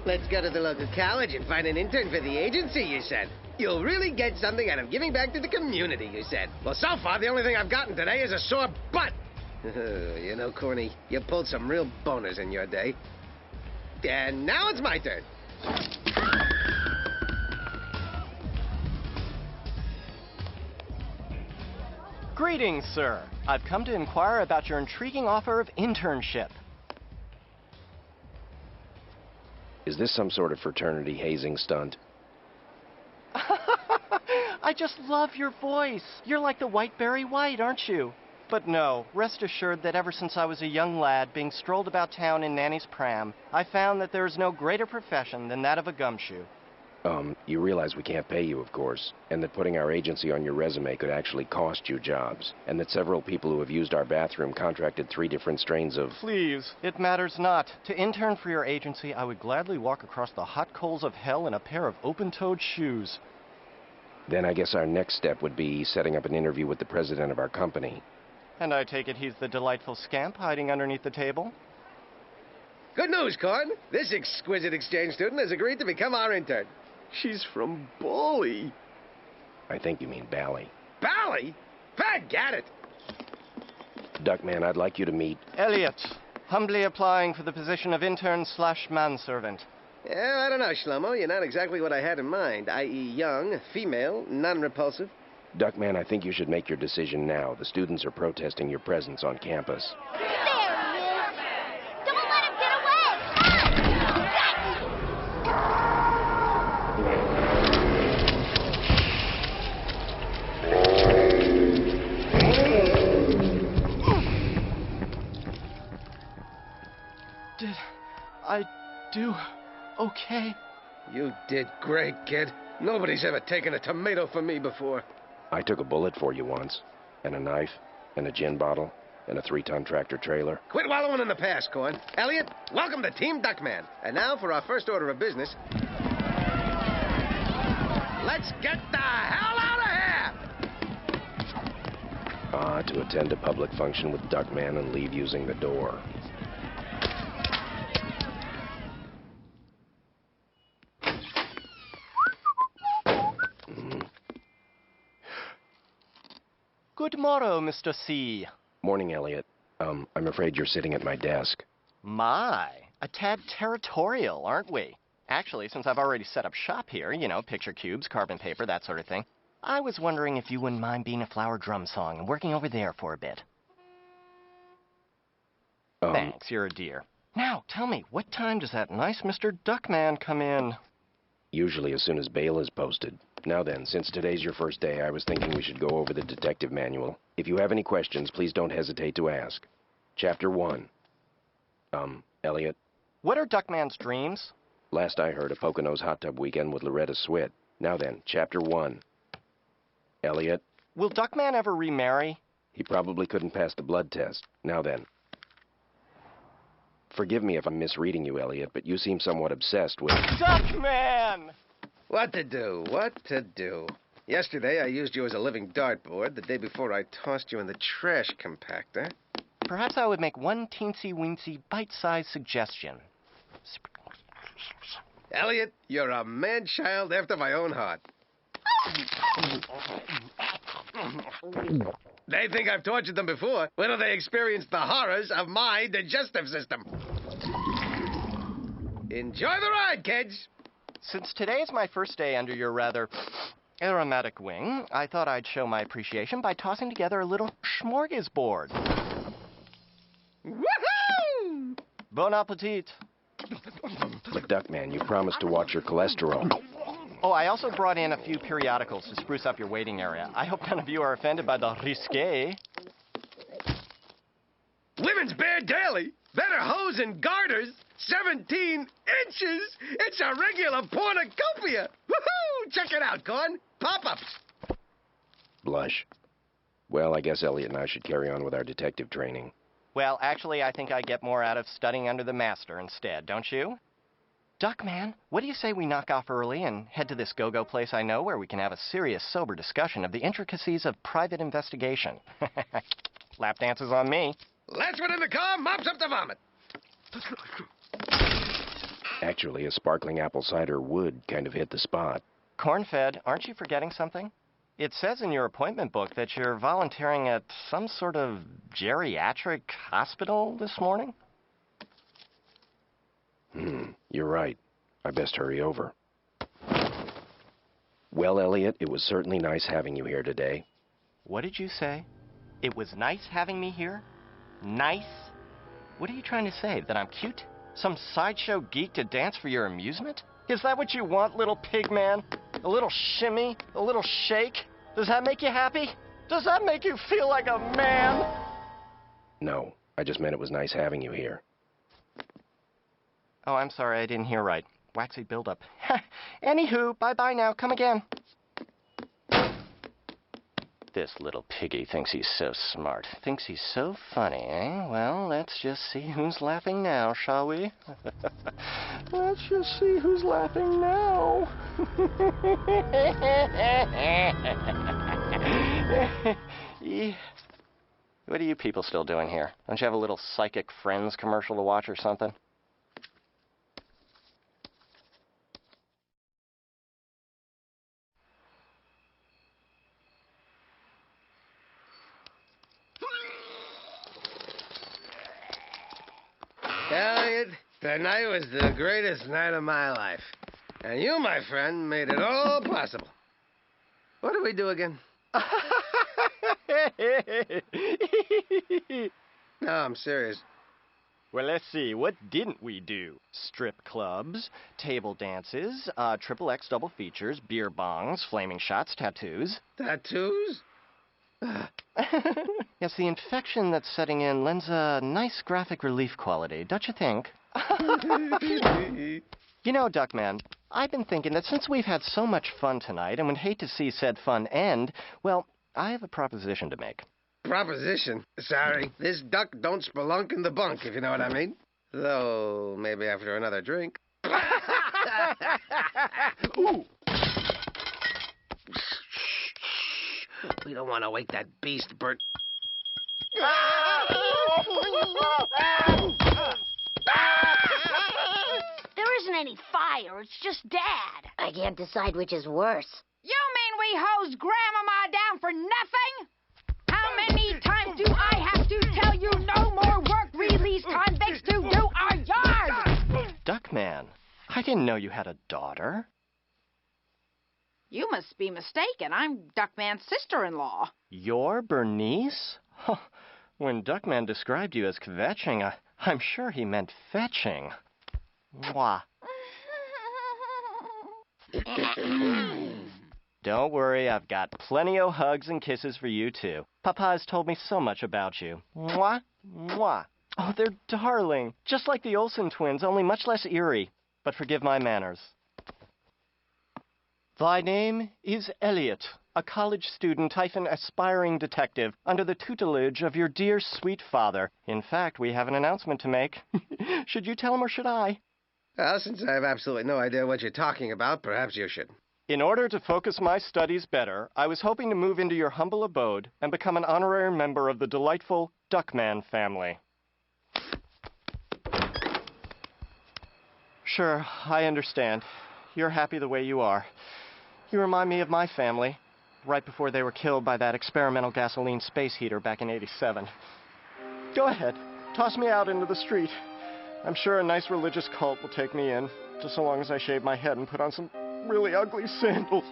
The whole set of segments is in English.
Let's go to the local college and find an intern for the agency, you said. You'll really get something out of giving back to the community, you said. Well, so far, the only thing I've gotten today is a sore butt. You know, Corny, you pulled some real boners in your day. And now it's my turn. Greetings, sir. I've come to inquire about your intriguing offer of internship. Is this some sort of fraternity hazing stunt? I just love your voice. You're like the white Barry White, aren't you? But no, rest assured that ever since I was a young lad being strolled about town in Nanny's pram, I found that there is no greater profession than that of a gumshoe. You realize we can't pay you, of course, and that putting our agency on your resume could actually cost you jobs, and that several people who have used our bathroom contracted 3 different strains of... Please, it matters not. To intern for your agency, I would gladly walk across the hot coals of hell in a pair of open-toed shoes. Then I guess our next step would be setting up an interview with the president of our company. And I take it he's the delightful scamp hiding underneath the table? Good news, Corn. This exquisite exchange student has agreed to become our intern. She's from Bali. I think you mean Bally. Bally? Forget it. Duckman, I'd like you to meet... Elliot, humbly applying for the position of intern/manservant. Yeah, I don't know, Shlomo. You're not exactly what I had in mind, i.e. young, female, non-repulsive. Duckman, I think you should make your decision now. The students are protesting your presence on campus. There he is! Don't let him get away! Did I do okay? You did great, kid. Nobody's ever taken a tomato from me before. I took a bullet for you once, and a knife, and a gin bottle, and a 3-ton tractor trailer. Quit wallowing in the past, Corn. Elliot, welcome to Team Duckman. And now for our first order of business. Let's get the hell out of here! To attend a public function with Duckman and leave using the door. Good morrow, Mr. C. Morning, Elliot. I'm afraid you're sitting at my desk. My, a tad territorial, aren't we? Actually, since I've already set up shop here, you know, picture cubes, carbon paper, that sort of thing, I was wondering if you wouldn't mind being a flower drum song and working over there for a bit. Thanks, you're a dear. Now, tell me, what time does that nice Mr. Duckman come in? Usually as soon as bail is posted. Now then, since today's your first day, I was thinking we should go over the detective manual. If you have any questions, please don't hesitate to ask. Chapter 1. Elliot? What are Duckman's dreams? Last I heard, a Poconos hot tub weekend with Loretta Swit. Now then, Chapter 1. Elliot? Will Duckman ever remarry? He probably couldn't pass the blood test. Now then. Forgive me if I'm misreading you, Elliot, but you seem somewhat obsessed with... Duckman! What to do? What to do? Yesterday, I used you as a living dartboard. The day before, I tossed you in the trash compactor. Perhaps I would make one teensy-weensy, bite-sized suggestion. Elliot, you're a man-child after my own heart. They think I've tortured them before. Wait till they experience the horrors of my digestive system. Enjoy the ride, kids. Since today is my first day under your rather aromatic wing, I thought I'd show my appreciation by tossing together a little smorgasbord. Woohoo! Bon appetit. But Duckman, you promised to watch your cholesterol. Oh, I also brought in a few periodicals to spruce up your waiting area. I hope none of you are offended by the risque. Women's bare daily. Better hose and garters. 17 inches. It's a regular pornocopia. Woohoo! Check it out, Corn. Pop-ups. Blush. Well, I guess Elliot and I should carry on with our detective training. Well, actually, I think I get more out of studying under the master instead, don't you? Duckman, what do you say we knock off early and head to this go-go place I know where we can have a serious, sober discussion of the intricacies of private investigation? Lap dances on me. Last one in the car mops up the vomit. Actually, a sparkling apple cider would kind of hit the spot. Corn-fed, aren't you forgetting something? It says in your appointment book that you're volunteering at some sort of geriatric hospital this morning? You're right. I best hurry over. Well, Elliot, it was certainly nice having you here today. What did you say? It was nice having me here? Nice? What are you trying to say, that I'm cute? Some sideshow geek to dance for your amusement? Is that what you want, little pig man? A little shimmy? A little shake? Does that make you happy? Does that make you feel like a man? No, I just meant it was nice having you here. Oh, I'm sorry, I didn't hear right. Waxy buildup. Anywho, bye-bye now. Come again. This little piggy thinks he's so smart. Thinks he's so funny, eh? Well, let's just see who's laughing now, shall we? Let's just see who's laughing now. What are you people still doing here? Don't you have a little Psychic Friends commercial to watch or something? Elliot, tonight was the greatest night of my life. And you, my friend, made it all possible. What did we do again? No, I'm serious. Well, let's see. What didn't we do? Strip clubs, table dances, triple X double features, beer bongs, flaming shots, tattoos. Tattoos? Yes, the infection that's setting in lends a nice graphic relief quality, don't you think? You know, Duckman, I've been thinking that since we've had so much fun tonight and would hate to see said fun end, well, I have a proposition to make. Proposition? Sorry, this duck don't spelunk in the bunk, if you know what I mean. Though, maybe after another drink. Ooh. We don't want to wake that beast, Bert. There isn't any fire. It's just Dad. I can't decide which is worse. You mean we hosed Grandmama down for nothing? How many times do I have to tell you no more work release convicts to do our yard? Duckman, I didn't know you had a daughter. You must be mistaken. I'm Duckman's sister-in-law. You're Bernice? Huh. When Duckman described you as kvetching, I'm sure he meant fetching. Mwah. Don't worry, I've got plenty of hugs and kisses for you, too. Papa's told me so much about you. Mwah, mwah. Oh, they're darling. Just like the Olsen twins, only much less eerie. But forgive my manners. Thy name is Elliot, a college student - aspiring detective under the tutelage of your dear sweet father. In fact, we have an announcement to make. Should you tell him or should I? Well, since I have absolutely no idea what you're talking about, perhaps you should. In order to focus my studies better, I was hoping to move into your humble abode and become an honorary member of the delightful Duckman family. Sure, I understand. You're happy the way you are. You remind me of my family, right before they were killed by that experimental gasoline space heater back in '87. Go ahead, toss me out into the street. I'm sure a nice religious cult will take me in, just so long as I shave my head and put on some really ugly sandals.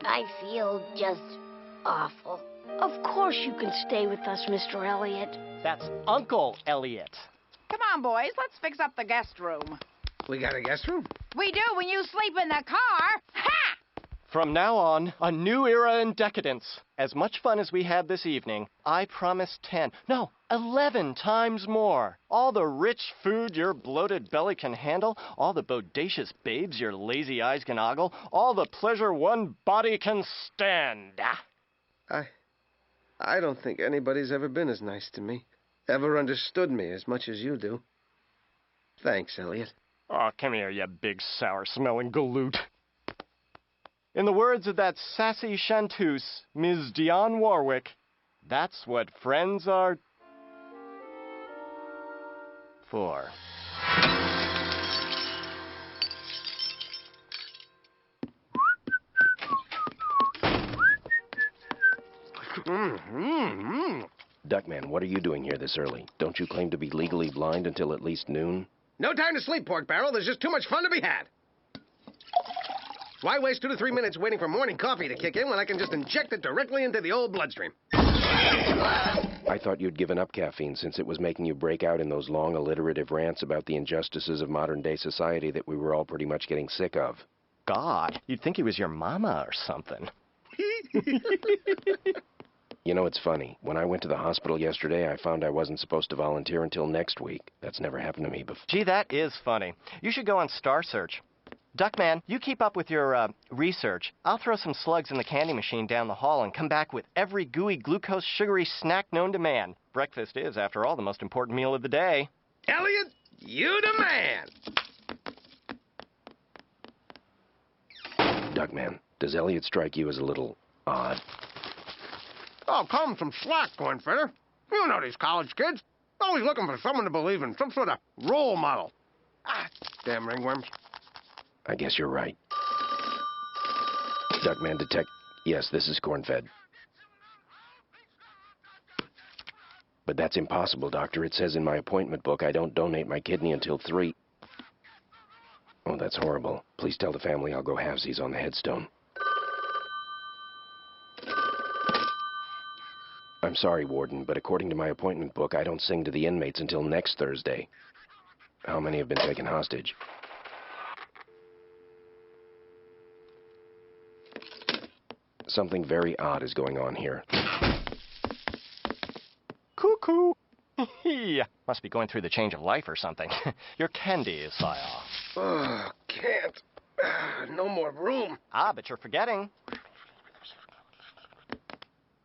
I feel just awful. Of course you can stay with us, Mr. Elliot. That's Uncle Elliot. Come on, boys. Let's fix up the guest room. We got a guest room? We do when you sleep in the car. Ha! From now on, a new era in decadence. As much fun as we had this evening, I promise 11 times more. All the rich food your bloated belly can handle, all the bodacious babes your lazy eyes can ogle, all the pleasure one body can stand. I don't think anybody's ever been as nice to me, ever understood me as much as you do. Thanks, Elliot. Oh, come here, you big sour-smelling galoot. In the words of that sassy chanteuse, Ms. Dionne Warwick, that's what friends are for. Duckman, what are you doing here this early? Don't you claim to be legally blind until at least noon? No time to sleep, Pork Barrel. There's just too much fun to be had. Why waste 2 to 3 minutes waiting for morning coffee to kick in when I can just inject it directly into the old bloodstream? I thought you'd given up caffeine since it was making you break out in those long alliterative rants about the injustices of modern-day society that we were all pretty much getting sick of. God, you'd think he was your mama or something. You know, it's funny. When I went to the hospital yesterday, I found I wasn't supposed to volunteer until next week. That's never happened to me before. Gee, that is funny. You should go on Star Search. Duckman, you keep up with your, research. I'll throw some slugs in the candy machine down the hall and come back with every gooey, glucose, sugary snack known to man. Breakfast is, after all, the most important meal of the day. Elliot, you the man! Duckman, does Elliot strike you as a little odd? Oh, come some slack, Cornfeather. You know these college kids. Always looking for someone to believe in, some sort of role model. Ah, damn ringworms. I guess you're right. Duckman detect... Yes, this is corn-fed. But that's impossible, Doctor. It says in my appointment book I don't donate my kidney until 3. Oh, that's horrible. Please tell the family I'll go halvesies on the headstone. I'm sorry, Warden, but according to my appointment book, I don't sing to the inmates until next Thursday. How many have been taken hostage? Something very odd is going on here. Cuckoo! Must be going through the change of life or something. Your candy, sire. Oh, can't. No more room. Ah, but you're forgetting.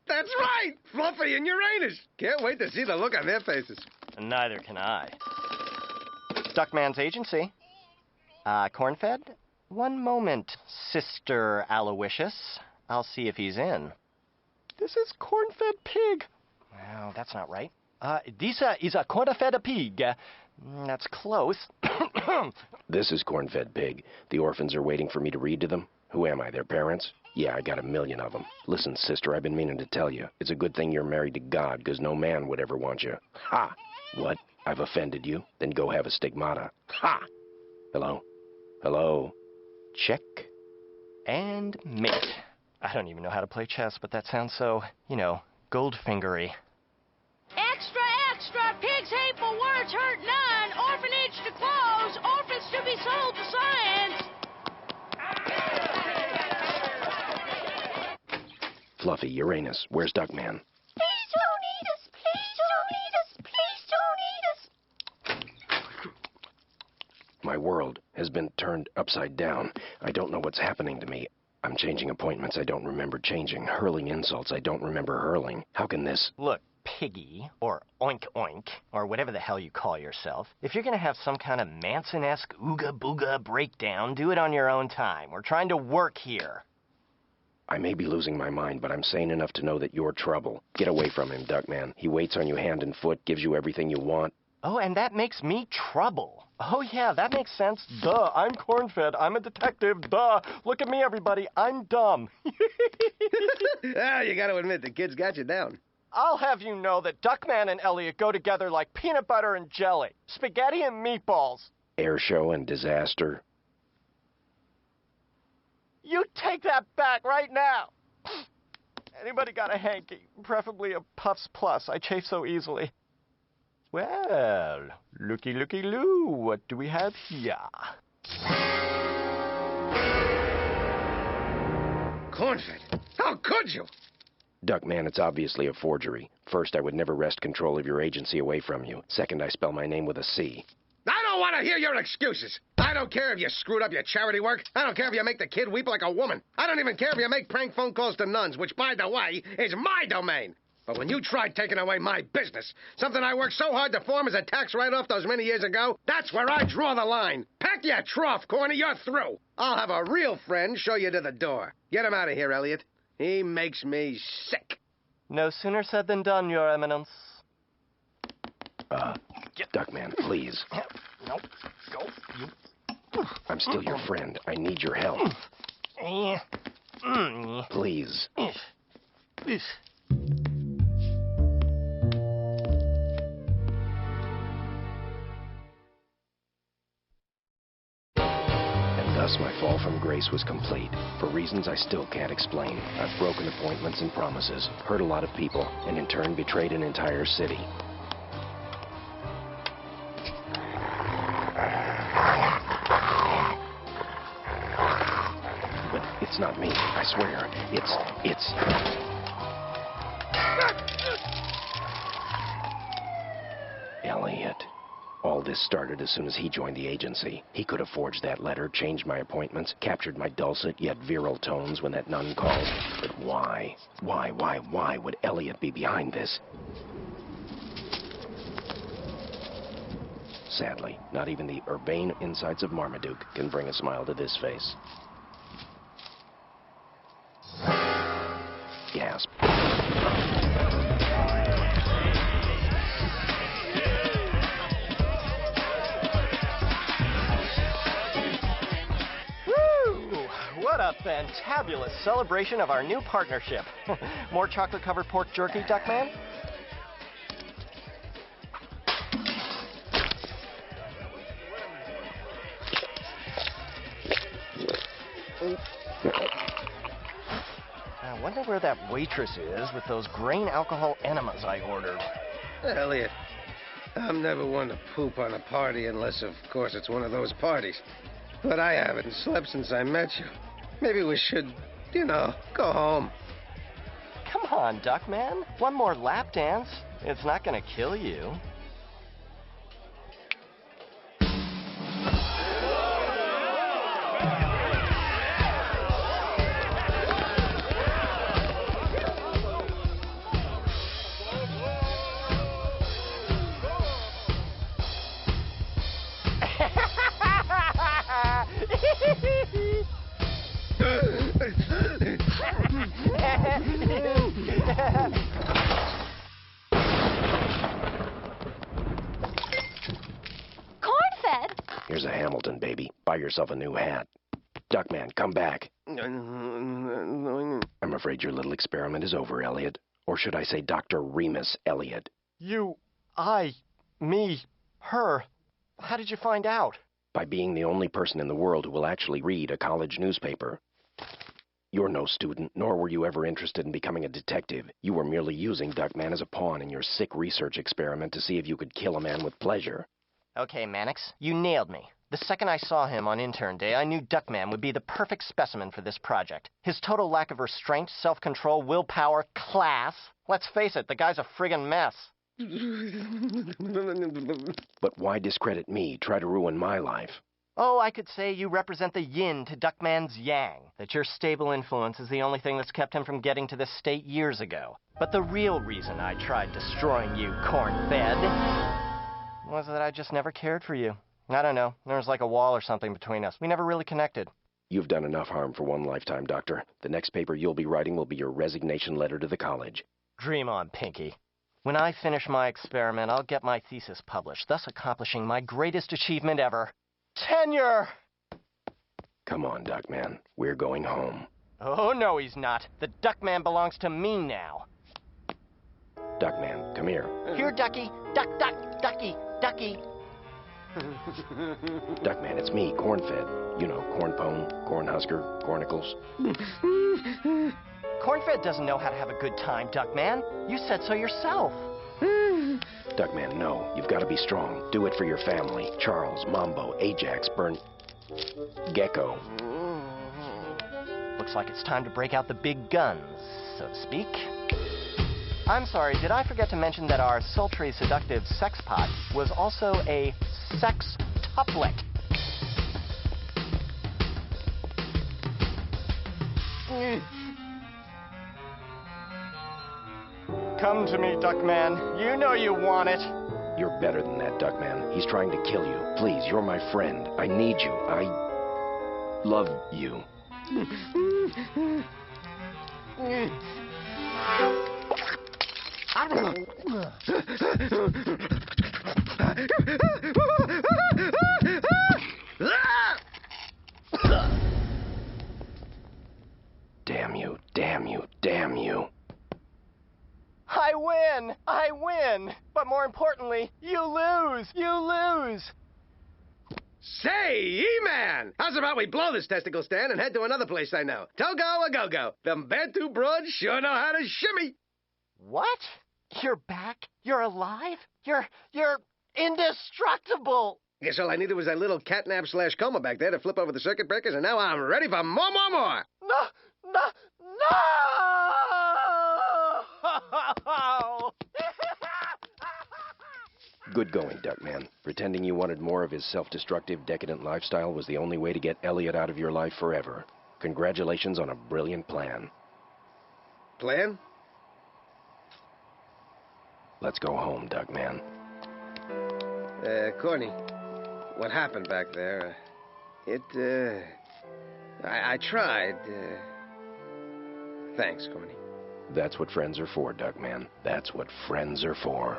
That's right! Fluffy and Uranus. Can't wait to see the look on their faces. Neither can I. Duckman's agency. Corn-fed? One moment, Sister Aloysius. I'll see if he's in. This is corn-fed pig. No, that's not right. This is a corn-fed pig. That's close. This is corn-fed pig. The orphans are waiting for me to read to them. Who am I, their parents? Yeah, I got 1 million of them. Listen, sister, I've been meaning to tell you. It's a good thing you're married to God, because no man would ever want you. Ha! What? I've offended you? Then go have a stigmata. Ha! Hello? Hello? Check. And mate. I don't even know how to play chess, but that sounds so, goldfingery. Extra, extra! Pigs hateful words hurt none! Orphanage to close! Orphans to be sold to science! Fluffy, Uranus, where's Duckman? Please don't eat us! Please don't eat us! Please don't eat us! My world has been turned upside down. I don't know what's happening to me. I'm changing appointments I don't remember changing, hurling insults I don't remember hurling. How can this... Look, Piggy, or Oink Oink, or whatever the hell you call yourself, if you're gonna have some kind of Manson-esque ooga-booga breakdown, do it on your own time. We're trying to work here. I may be losing my mind, but I'm sane enough to know that you're trouble. Get away from him, Duckman. He waits on you hand and foot, gives you everything you want. Oh, and that makes me trouble. Oh, yeah, that makes sense. Duh, I'm corn-fed. I'm a detective. Duh. Look at me, everybody. I'm dumb. Ah, you gotta admit, the kid's got you down. I'll have you know that Duckman and Elliot go together like peanut butter and jelly. Spaghetti and meatballs. Air show and disaster. You take that back right now. Anybody got a hanky? Preferably a Puffs Plus. I chafe so easily. Well, looky-loo, what do we have here? Cornfed, how could you? Duckman, it's obviously a forgery. First, I would never wrest control of your agency away from you. Second, I spell my name with a C. I don't want to hear your excuses. I don't care if you screwed up your charity work. I don't care if you make the kid weep like a woman. I don't even care if you make prank phone calls to nuns, which, by the way, is my domain. But when you tried taking away my business, something I worked so hard to form as a tax write-off those many years ago, that's where I draw the line. Pack your trough, Corny, you're through. I'll have a real friend show you to the door. Get him out of here, Elliot. He makes me sick. No sooner said than done, Your Eminence. Duckman, please. Nope. Go. I'm still your friend. I need your help. Please. Thus, my fall from grace was complete. For reasons I still can't explain, I've broken appointments and promises, hurt a lot of people, and in turn betrayed an entire city. But it's not me, I swear. It's... Elliot. All this started as soon as he joined the agency. He could have forged that letter, changed my appointments, captured my dulcet yet virile tones when that nun called. But why? Why would Elliot be behind this? Sadly, not even the urbane insights of Marmaduke can bring a smile to this face. Gasp. What a fantabulous celebration of our new partnership. More chocolate-covered pork jerky, Duckman? I wonder where that waitress is with those grain alcohol enemas I ordered. Elliot, I'm never one to poop on a party unless, of course, it's one of those parties. But I haven't slept since I met you. Maybe we should, go home. Come on, Duckman. One more lap dance. It's not gonna kill you. Corn-fed? Here's a Hamilton, baby. Buy yourself a new hat. Duckman, come back. I'm afraid your little experiment is over, Elliot. Or should I say Dr. Remus Elliot? You, I, me, her. How did you find out? By being the only person in the world who will actually read a college newspaper. You're no student, nor were you ever interested in becoming a detective. You were merely using Duckman as a pawn in your sick research experiment to see if you could kill a man with pleasure. Okay, Mannix, you nailed me. The second I saw him on intern day, I knew Duckman would be the perfect specimen for this project. His total lack of restraint, self-control, willpower, class. Let's face it, the guy's a friggin' mess. But why discredit me, try to ruin my life? Oh, I could say you represent the yin to Duckman's yang, that your stable influence is the only thing that's kept him from getting to this state years ago. But the real reason I tried destroying you, corn-fed, was that I just never cared for you. I don't know, there was like a wall or something between us. We never really connected. You've done enough harm for one lifetime, Doctor. The next paper you'll be writing will be your resignation letter to the college. Dream on, Pinky. When I finish my experiment, I'll get my thesis published, thus accomplishing my greatest achievement ever. Tenure! Come on, Duckman. We're going home. Oh, no, he's not. The Duckman belongs to me now. Duckman, come here. Here, Ducky. Duck, Ducky, Ducky. Duckman, it's me, Cornfed. You know, Cornpone, Cornhusker, Cornicles. Cornfed doesn't know how to have a good time, Duckman. You said so yourself. Duckman, no. You've got to be strong. Do it for your family. Charles, Mambo, Ajax, Gecko. Looks like it's time to break out the big guns, so to speak. I'm sorry, did I forget to mention that our sultry, seductive sex pot was also a sex-tuplet? Come to me, Duckman. You know you want it. You're better than that, Duckman. He's trying to kill you. Please, you're my friend. I need you. I love you. Damn you, damn you, damn you. I win! I win! But more importantly, you lose! You lose! Say, E-Man! How's about we blow this testicle stand and head to another place I know? Togo a go-go. Them Bantu broads sure know how to shimmy. What? You're back? You're alive? You're indestructible! Guess all I needed was that little catnap/coma back there to flip over the circuit breakers, and now I'm ready for more. No! Good going, Duckman. Pretending you wanted more of his self-destructive, decadent lifestyle was the only way to get Elliot out of your life forever. Congratulations on a brilliant plan. Plan? Let's go home, Duckman. Courtney, what happened back there? I tried. Thanks, Courtney. That's what friends are for, Duckman. That's what friends are for.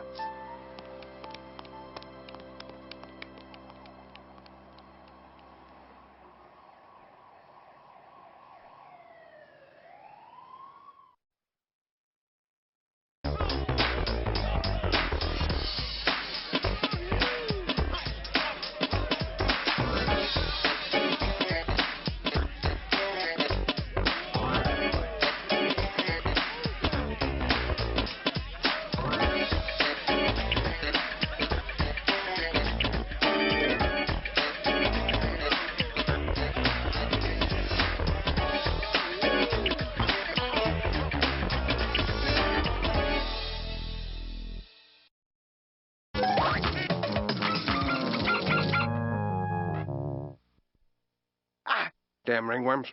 Damn ringworms.